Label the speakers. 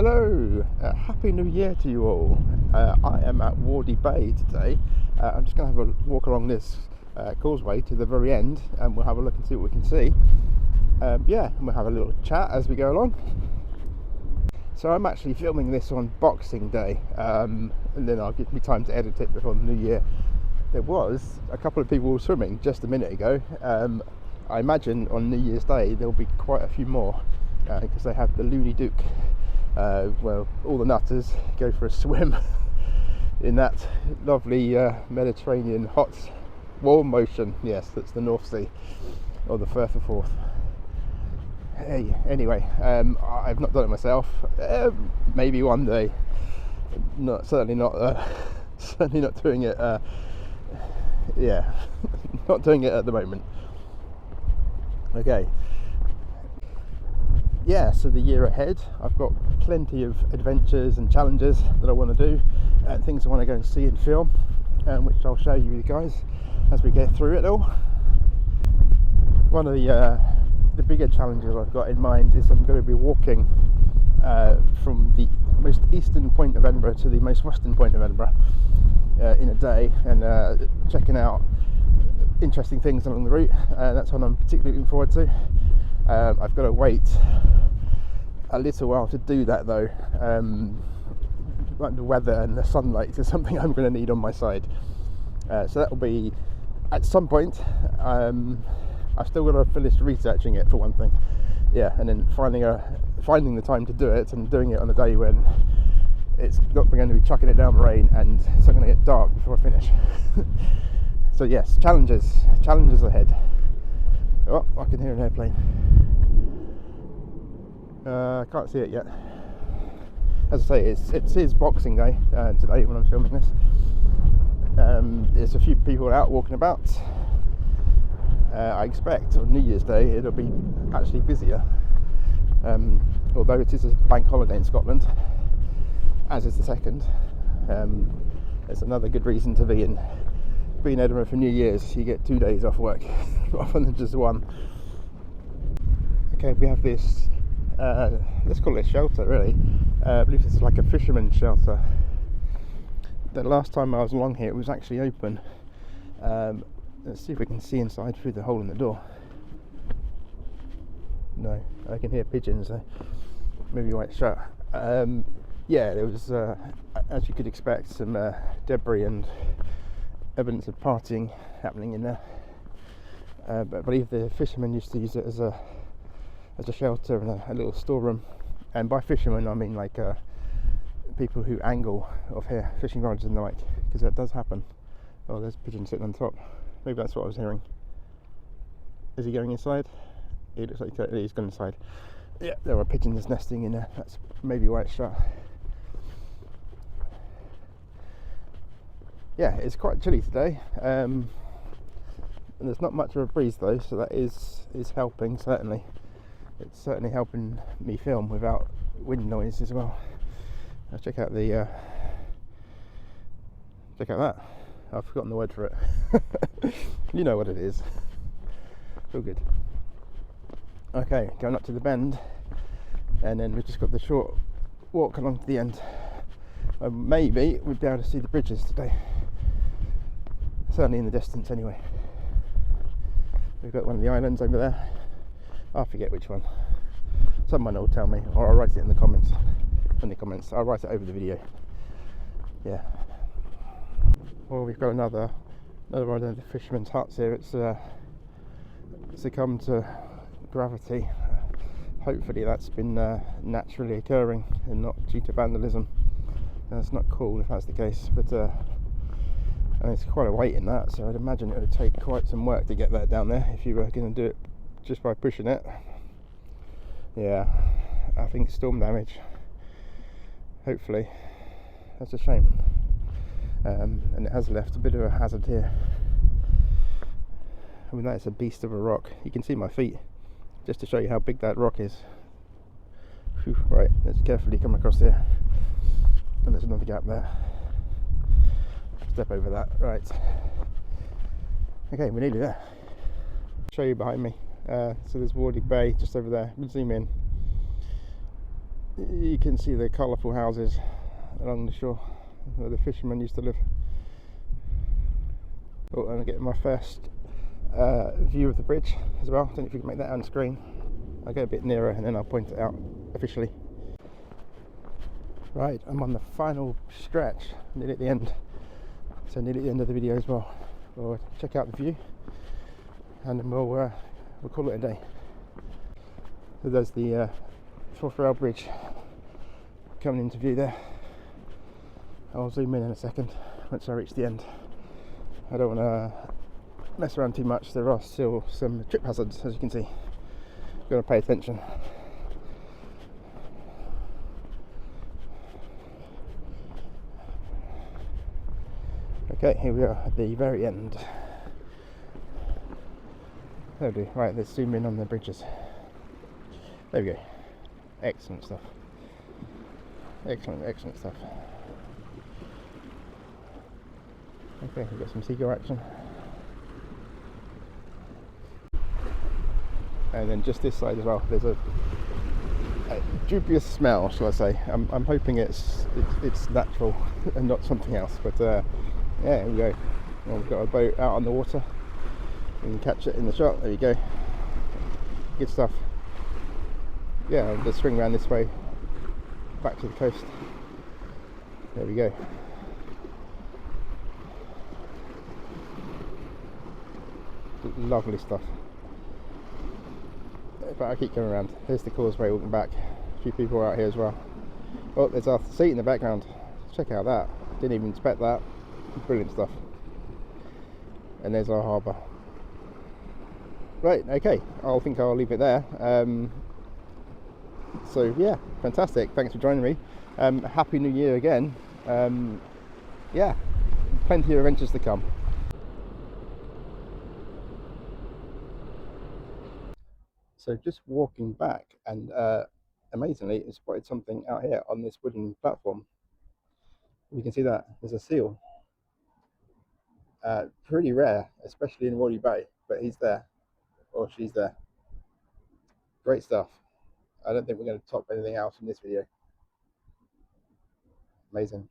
Speaker 1: Hello, Happy New Year to you all. I am at Wardie Bay today. I'm just going to have a walk along this causeway to the very end, and we'll have a look and see what we can see. And we'll have a little chat as we go along. So I'm actually filming this on Boxing Day, and then I'll give me time to edit it before the New Year. There was a couple of people swimming just a minute ago. I imagine on New Year's Day there'll be quite a few more because they have the Looney Duke. Well, all the nutters go for a swim in that lovely Mediterranean hot warm ocean. Yes, that's the North Sea or the Firth of Forth. Hey, anyway, I've not done it myself. Maybe one day. Certainly not doing it. Not doing it at the moment. Okay. Yeah, so the year ahead, I've got plenty of adventures and challenges that I want to do, and things I want to go and see and film, which I'll show you guys as we get through it all. One of the bigger challenges I've got in mind is I'm going to be walking from the most eastern point of Edinburgh to the most western point of Edinburgh in a day, and checking out interesting things along the route. That's what I'm particularly looking forward to. I've got to wait a little while to do that though. Like the weather and the sunlight is something I'm going to need on my side. So that will be at some point. I've still got to finish researching it for one thing. Yeah, and then finding the time to do it and doing it on a day when it's not going to be chucking it down rain and it's not going to get dark before I finish. So yes, challenges ahead. Oh, I can hear an airplane. I can't see it yet. As I say, it is Boxing Day today when I'm filming this. There's a few people out walking about. I expect on New Year's Day it'll be actually busier. Although it is a bank holiday in Scotland, as is the second. It's another good reason to be in Edinburgh for New Year's. You get 2 days off work rather than just one. Okay, we have this, let's call it a shelter really. I believe this is like a fisherman's shelter. The last time I was along here it was actually open. Let's see if we can see inside through the hole in the door. No, I can hear pigeons, maybe why it's shut. Yeah, there was, as you could expect, some debris and evidence of partying happening in there. But I believe the fishermen used to use it as a shelter and a little storeroom. And by fishermen I mean like people who angle off here, fishing rods and the like, because that does happen. Oh, there's a pigeon sitting on top. Maybe that's what I was hearing. Is he going inside? He looks like he's gone inside. Yeah, there are pigeons nesting in there. That's maybe why it's shut. Yeah, it's quite chilly today. And there's not much of a breeze though, so that is helping certainly. It's certainly helping me film without wind noise as well. Let's check out that. I've forgotten the word for it. You know what it is. Feel good. Okay, going up to the bend, and then we've just got the short walk along to the end. Maybe we'd be able to see the bridges today. Certainly in the distance anyway. We've got one of the islands over there. I forget which one. Someone will tell me, or I'll write it in the comments. I'll write it over the video. Yeah. Well, we've got another one of the fishermen's huts here. It's succumbed to gravity. Hopefully that's been naturally occurring and not due to vandalism. That's not cool if that's the case, but and it's quite a weight in that, so I'd imagine it would take quite some work to get that down there if you were going to do it just by pushing it. Yeah, I think storm damage. Hopefully. That's a shame. And it has left a bit of a hazard here. I mean, that's a beast of a rock. You can see my feet, just to show you how big that rock is. Whew, right, let's carefully come across here. And there's another gap there. Step over that. Right. Okay, we're nearly there. Show you behind me. So there's Wardie Bay just over there. We'll zoom in. You can see the colourful houses along the shore where the fishermen used to live. Oh, and I'm getting my first view of the bridge as well. I don't know if you can make that on screen. I'll get a bit nearer and then I'll point it out officially. Right, I'm on the final stretch, nearly at the end. So nearly at the end of the video as well. We'll check out the view and then we'll call it a day. So there's the Fourth Rail Bridge coming into view there. I'll zoom in a second once I reach the end. I don't want to mess around too much. There are still some trip hazards, as you can see. You've got to pay attention. Okay, here we are at the very end. There we go. Right, let's zoom in on the bridges. There we go. Excellent stuff. Excellent stuff. Okay, we've got some seagull action. And then just this side as well, there's a dubious smell, shall I say. I'm hoping it's natural and not something else. But yeah, here we go. Well, we've got a boat out on the water. You can catch it in the shot. There you go. Good stuff. Yeah, I'll just swing around this way, back to the coast. There we go. Lovely stuff. But I keep coming around. Here's the causeway walking back. A few people out here as well. Oh, there's our seat in the background. Check out that. Didn't even expect that. Brilliant stuff. And there's our harbour. Right, okay. I think I'll leave it there. So yeah, fantastic. Thanks for joining me. Happy New Year again. Yeah, plenty of adventures to come. So just walking back, and amazingly, I spotted something out here on this wooden platform. You can see that there's a seal. Pretty rare, especially in Wardie Bay, but he's there, or she's there. Great stuff. I don't think we're going to top anything else in this video. Amazing.